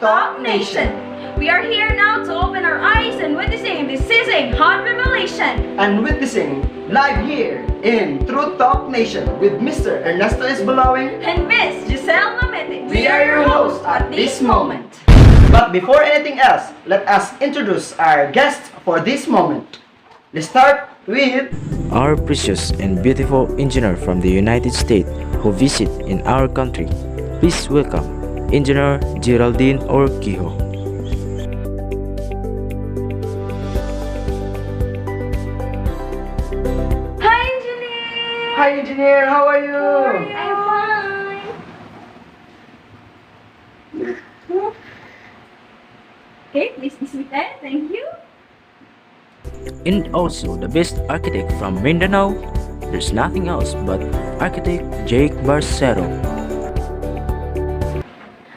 Talk Nation. We are here now to open our eyes and witnessing this sizzling hot revelation. And witnessing live here in True Talk Nation with Mr. Ernesto Esbalawing And Miss Giselle Namete. We are your hosts at this moment. But before anything else, let us introduce our guest for this moment. Let's start with our precious and beautiful engineer from the United States who visit in our country. Please welcome Engineer Geraldine Orquijo. Hi, Engineer! Hi Engineer, how are you? I'm fine. Okay, please be seated. Thank you. And also the best architect from Mindanao, there's nothing else but architect Jake Barcero.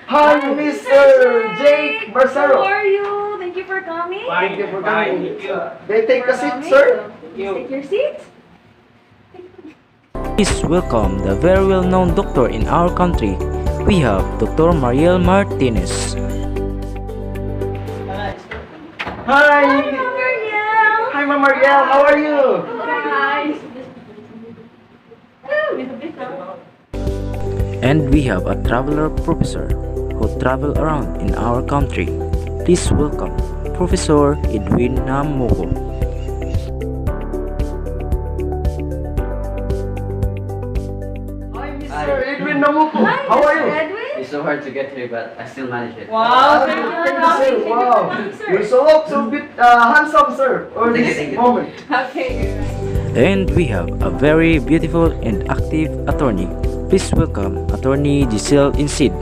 Hi Mr. Jake Barcero. How are you? Thank you for coming. Thank you for coming. May I take a seat, sir? Take your seat. Please welcome the very well-known doctor in our country. We have Dr. Mariel Martinez. Hi. Hi, Ma'am Mariel. Hi Ma'am Mariel, how are you? Guys. And we have a traveler professor who travel around in our country. Please welcome Professor Edwin Namuko. Hi Mr. Edwin Namuko. Hi, How are Mr. you? Edwin. It's so hard to get here, but I still manage it. Wow, Thank you, sir. Wow. You're so bit handsome, sir, for Thank you, this thank you. moment. Okay. And we have a very beautiful and active attorney. Please welcome Attorney Giselle Insid.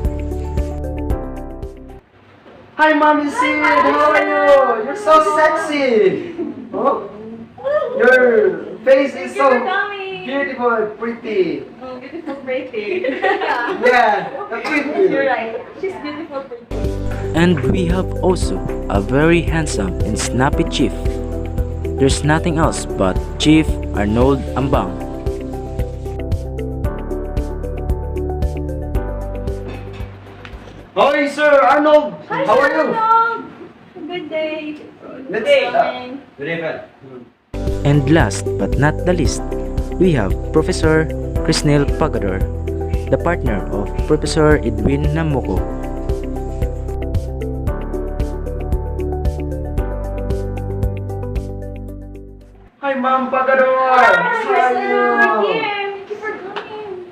Hi, Mommy Sid. How are you? You're so sexy. Oh, your face is Thank you for so coming. beautiful and pretty. Oh, beautiful, pretty. Yeah, pretty. You're right. She's beautiful, pretty. And we have also a very handsome and snappy chief. There's nothing else but Chief Arnold Ambang. Hi, Sir Arnold. Hi, How Sir are you? Arnold. Good day. Let's Morning. Good evening. And last but not the least, we have Professor Crisnel Pagador, the partner of Professor Edwin Namuko. Hi, Ma'am Pagador. Hi, How are Giselle. you? Here. Thank you for coming.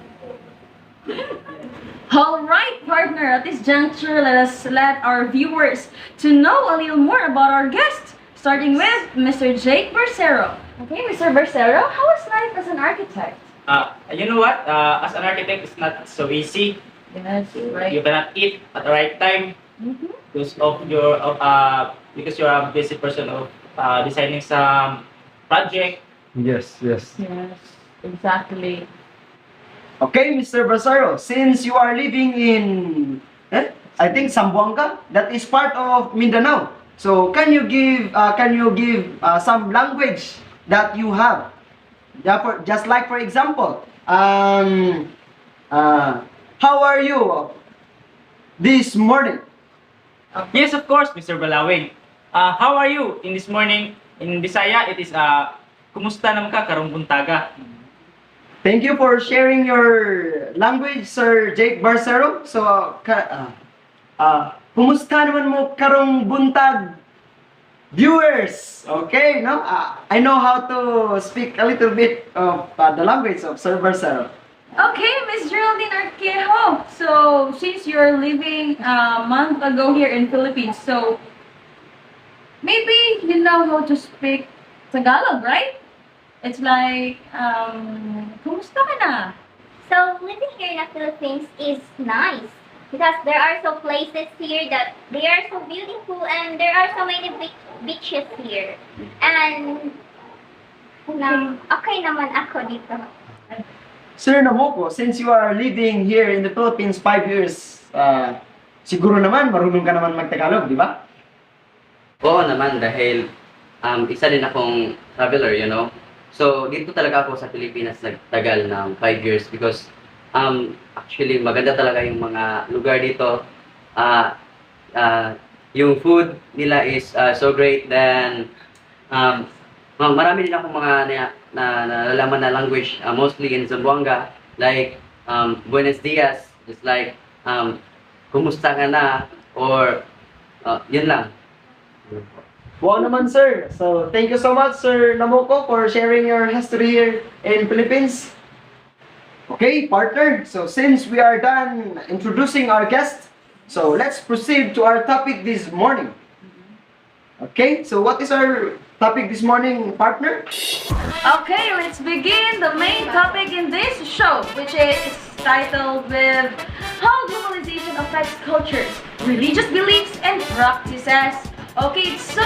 All right, partner. At this juncture, let our viewers to know a little more about our guest. Starting with Mr. Jake Barcero. Okay, Mr. Barcero, how is life as an architect? You know what? As an architect, it's not so easy. Yes, You cannot eat at the right time Mm-hmm. because you're a busy person of designing some project. Yes, yes. Yes, exactly. Okay, Mr. Barcero, since you are living in, I think Zamboanga, that is part of Mindanao. So can you give some language that you have? Just like for example, how are you this morning? Yes, of course, Mr. Balawin. How are you in this morning? In Bisaya, it is kumusta naman ka karong buntaga? Thank you for sharing your language, Sir Jake Barcero. So, kumusta naman mo karong buntag viewers? Okay, no? I know how to speak a little bit of the language of Sir Barcero. Okay, Miss Geraldine Arquejo. So, since you're living a month ago here in Philippines, so maybe you know how to speak Tagalog, right? It's like, kumusta ka na? So living here in the Philippines is nice because there are so places here that they are so beautiful and there are so many beaches here. And okay naman ako dito. Sir Namuko, since you are living here in the Philippines 5 years, siguro naman marunong ka naman mag-Tagalog, di ba? Oo naman dahil isa din akong traveler, you know. So, dito talaga ako sa Pilipinas nagtagal ng 5 years because actually maganda talaga yung mga lugar dito. yung food nila is so great. Then marami din akong mga nalalaman na language, mostly in Zamboanga, like Buenos Dias, just like kumusta ka na, or yun lang. Wow naman, sir. So, thank you so much, Sir Namoko, for sharing your history here in Philippines. Okay, partner. So, since we are done introducing our guest, so let's proceed to our topic this morning. Okay, so what is our topic this morning, partner? Okay, let's begin the main topic in this show, which is titled with How Globalization Affects Cultures, Religious Beliefs, and Practices. Okay, it's so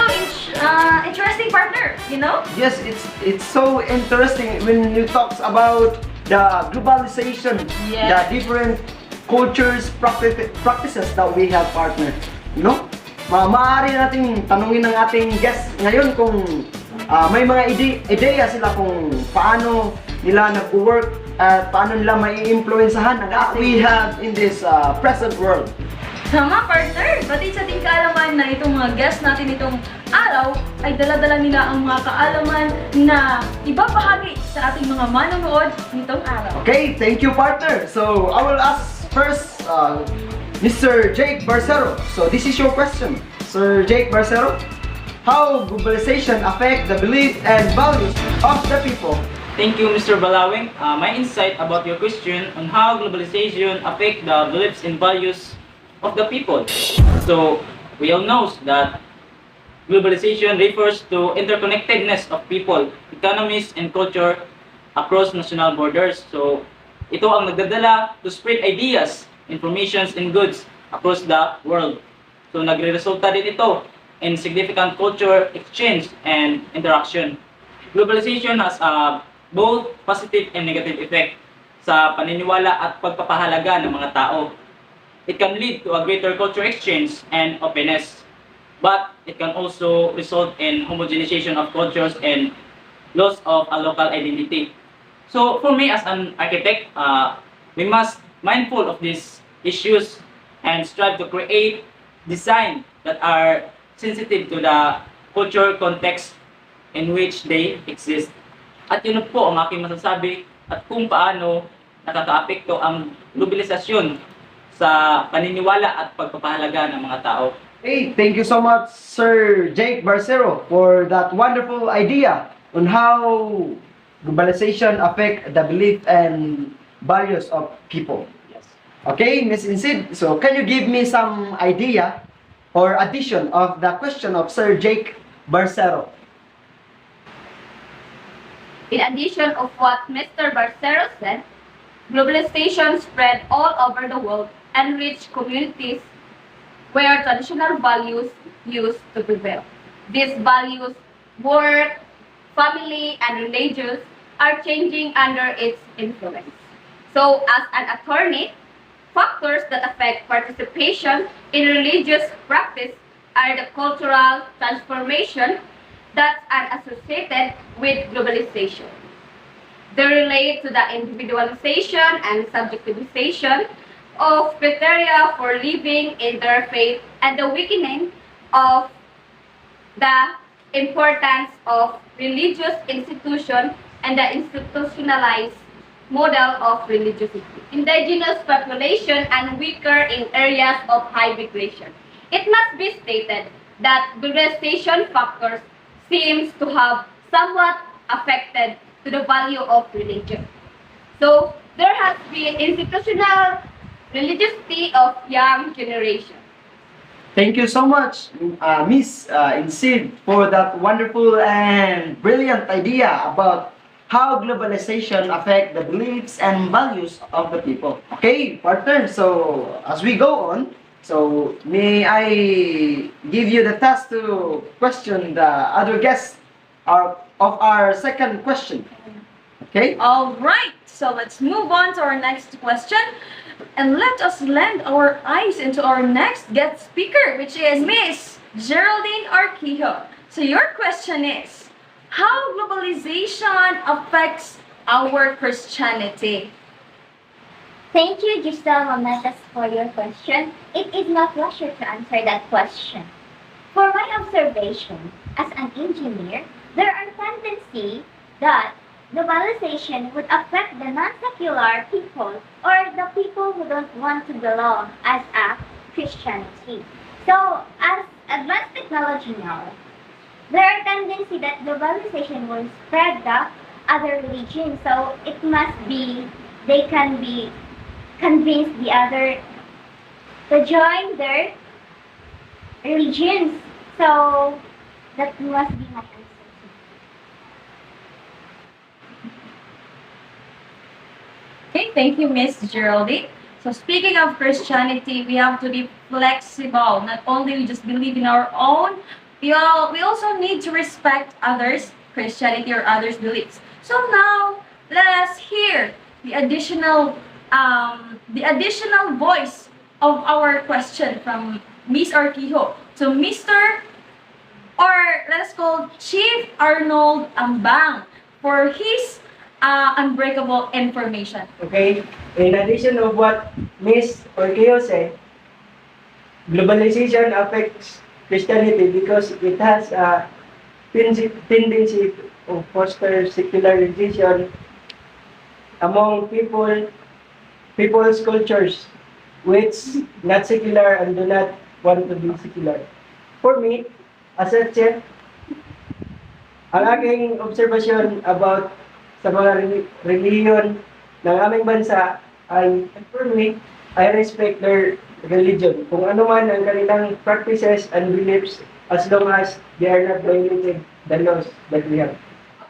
interesting, partner, you know? Yes, it's so interesting when you talk about the globalization, Yes. the different cultures, practices that we have, partner. You know? Maaari nating tanungin ng ating guest ngayon kung may mga ideya sila kung paano nila nag-work at paano nila mai-influensahan ang we have in this present world. Tama, partner! Pati sa ating kaalaman na itong mga guests natin itong araw ay dala-dala nila ang mga kaalaman na ibabahagi sa ating mga manonood nitong araw. Okay, thank you, partner. So, I will ask first Mr. Jake Barcero. So, this is your question. Sir Jake Barcero, how globalization affect the belief and values of the people? Thank you, Mr. Balawing. My insight about your question on how globalization affect the beliefs and values of the people. So, we all know that globalization refers to interconnectedness of people, economies, and culture across national borders. So, ito ang nagdadala to spread ideas, informations, and goods across the world. So, nagre-resulta din ito in significant culture exchange and interaction. Globalization has both positive and negative effect sa paniniwala at pagpapahalaga ng mga tao. It can lead to a greater culture exchange and openness, but it can also result in homogenization of cultures and loss of a local identity. So for me as an architect, we must mindful of these issues and strive to create design that are sensitive to the culture context in which they exist. At yun po ang aking masasabi at kung paano nakakaapekto ang globalisasyon sa paniniwala at pagpapahalaga ng mga tao. Hey, thank you so much, Sir Jake Barcero, for that wonderful idea on how globalization affect the belief and values of people. Yes. Okay, Miss Insid, so can you give me some idea or addition of the question of Sir Jake Barcero? In addition of what Mr. Barcero said, globalization spread all over the world and reached communities where traditional values used to prevail. These values, work, family, and religious, are changing under its influence. So, as an attorney, factors that affect participation in religious practice are the cultural transformation that's associated with globalization. They relate to the individualization and subjectivization of criteria for living in their faith and the weakening of the importance of religious institution and the institutionalized model of religiosity. Indigenous population and weaker in areas of high migration. It must be stated that globalization factors seems to have somewhat affected to the value of religion. So, there has been institutional religiosity of young generation. Thank you so much, Miss Insid, for that wonderful and brilliant idea about how globalization affect the beliefs and values of the people. Okay, partner, so as we go on, so may I give you the task to question the other guests of our second question. Okay? Alright, so let's move on to our next question. And let us lend our eyes into our next guest speaker, which is Miss Geraldine Arquijo. So your question is, how globalization affects our Christianity? Thank you, Giselle Mametas, for your question. It is my pleasure to answer that question. For my observation as an engineer, there are tendencies that globalization would affect the non-secular people or the people who don't want to belong as a Christianity. So, as advanced technology now, there are tendencies that globalization will spread the other religions. So it must be they can be convinced the other to join their religions. So that must be my answer. Okay, thank you, Miss Geraldine. So speaking of Christianity, we have to be flexible. Not only we just believe in our own, we also need to respect others' Christianity or others' beliefs. So now let us hear the additional voice of our question from Miss Arquijo to Mr. or let us call Chief Arnold Ambang for his unbreakable information. Okay? In addition of what Miss Orkeo said, globalization affects Christianity because it has a tendency to foster secularization among people's cultures, which not secular and do not want to be secular. For me, as a chef, ang aking obserbasyon about sa mga reliyon ng aming bansa ay, for me, I respect their religion. Kung ano man ang kanilang practices and beliefs as long as they are not violating the laws that we have.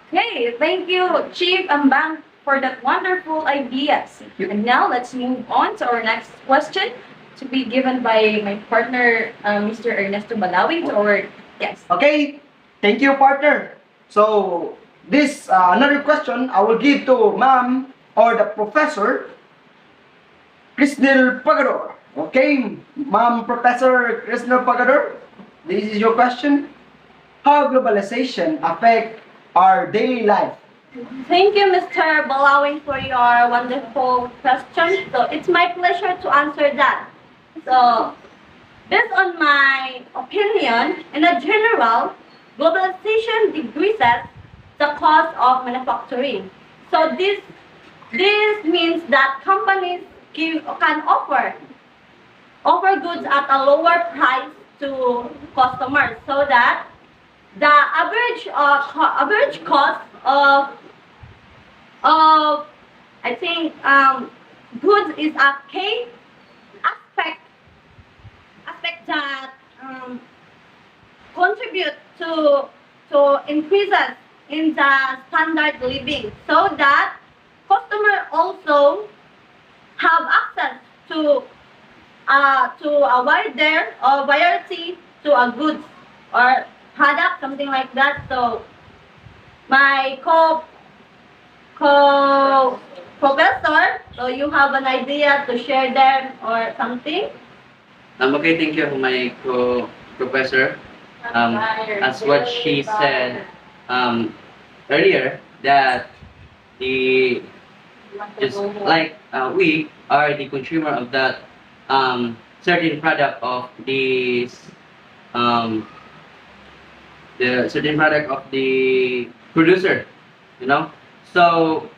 Okay, thank you, Chief Ambang, for that wonderful ideas. And now let's move on to our next question to be given by my partner, Mr. Ernesto Balawing, to our guest. Okay, thank you, partner. So, this another question I will give to ma'am or the professor, Crisnel Pagador. Okay, ma'am, Professor Crisnel Pagador, this is your question. How globalization affect our daily life? Thank you, Mr. Balawing, for your wonderful question. So it's my pleasure to answer that. So, based on my opinion, in a general, globalization decreases the cost of manufacturing. So this means that companies can offer goods at a lower price to customers, so that the average cost of I think goods is a key aspect that contribute to increases in the standard living, so that customer also have access to a wider variety to a goods or product, something like that. So my professor, so you have an idea to share them or something? Okay, thank you, my co-professor. As what she said earlier, that the just like we are the consumer of that certain product of this the certain product of the producer, you know. So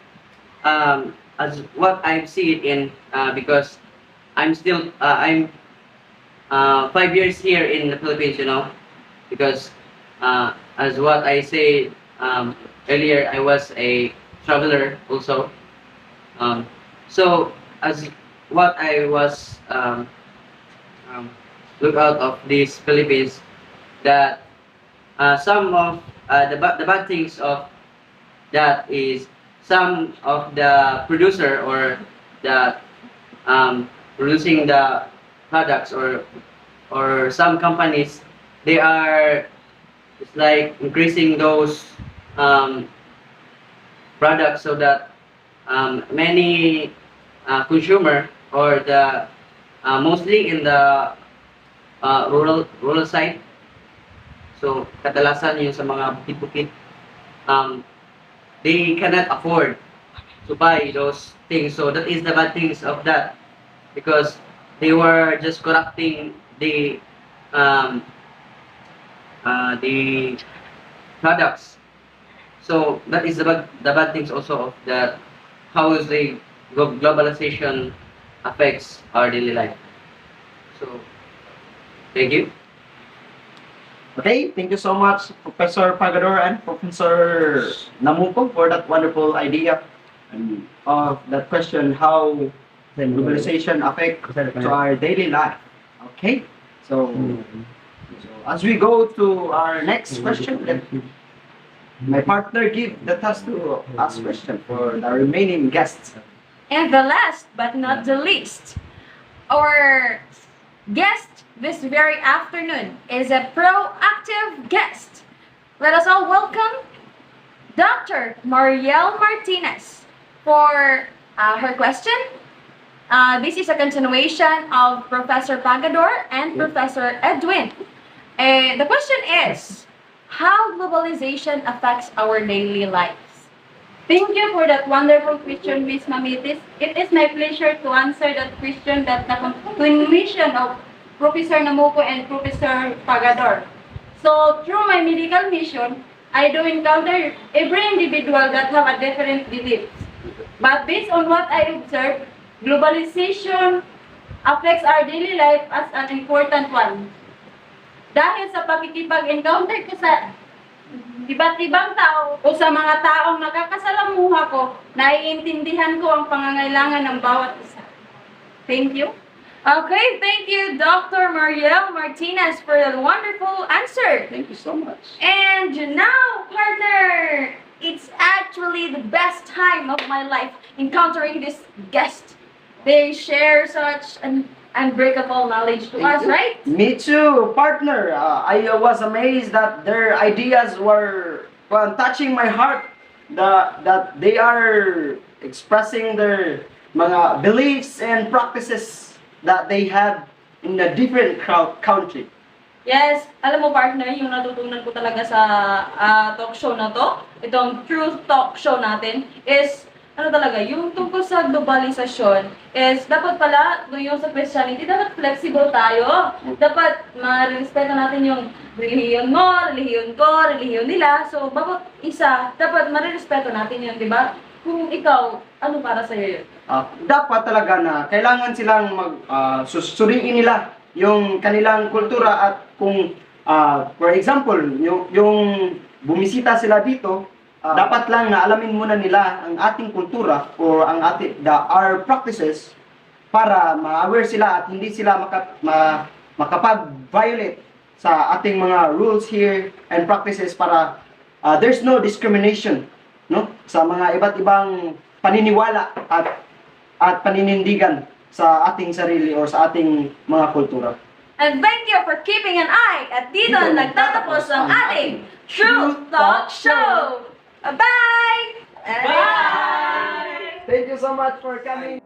as what I see it in because I'm 5 years here in the Philippines, you know, because as what I said earlier, I was a traveler also. So as what I was look out of these Philippines, that some of the bad things of that is some of the producer or the producing the products or some companies, they are it's like increasing those products so that many consumer or the mostly in the rural side. So kadalasan yung sa mga bukid-bukid, they cannot afford to buy those things. So that is the bad things of that, because they were just corrupting um, the products. So that is the bad things also of that, how is the globalization affects our daily life. So thank you. Okay, thank you so much, Professor Pagador and Professor Namuko, for that wonderful idea of that question, how globalization affect to our daily life. Okay, so as we go to our next question, let my partner give the task to ask question for the remaining guests. And the last but not the least, our guest this very afternoon is a proactive guest. Let us all welcome Dr. Marielle Martinez for her question. This is a continuation of Professor Pagador and Professor Edwin. The question is, how globalization affects our daily lives? Thank you for that wonderful question, Miss Mamitis. It is my pleasure to answer that question that the continuation of Professor Namuko and Professor Pagador. So, through my medical mission, I do encounter every individual that have a different beliefs. But based on what I observe, globalization affects our daily life as an important one. Dahil sa pakikipag-encounter ko sa iba't ibang tao o sa mga taong nakakasalamuha ko, naiintindihan ko ang pangangailangan ng bawat isa. Thank you. Okay, thank you, Dr. Marielle Martinez, for the wonderful answer. Thank you so much. And now, partner, it's actually the best time of my life encountering this guest. They share such an unbreakable knowledge to us, right? Me too, partner. I was amazed that their ideas were touching my heart. That they are expressing their mga beliefs and practices that they have in a different country. Yes, alam mo partner, yung natutunan ko talaga sa talk show na to, itong Truth Talk Show natin, is ano talaga, yung tungkol sa globalisasyon is dapat pala, yung sa Christianity, dapat flexible tayo. Dapat ma-respeto natin yung relihiyon mo, relihiyon ko, relihiyon nila. So, bawat isa, dapat ma-respeto natin yun, di ba? Kung ikaw, ano para sa'yo yun? Dapat talaga na kailangan silang susuriin nila yung kanilang kultura, at kung for example, yung bumisita sila dito, dapat lang na alamin muna nila ang ating kultura o ang our practices para ma-aware sila at hindi sila makapag-violate sa ating mga rules here and practices, para there's no discrimination, no, sa mga iba't ibang paniniwala at paninindigan sa ating sarili o sa ating mga kultura. And thank you for keeping an eye at dito nagtatapos ang ating Truth Talk Show! Bye! Bye! Thank you so much for coming.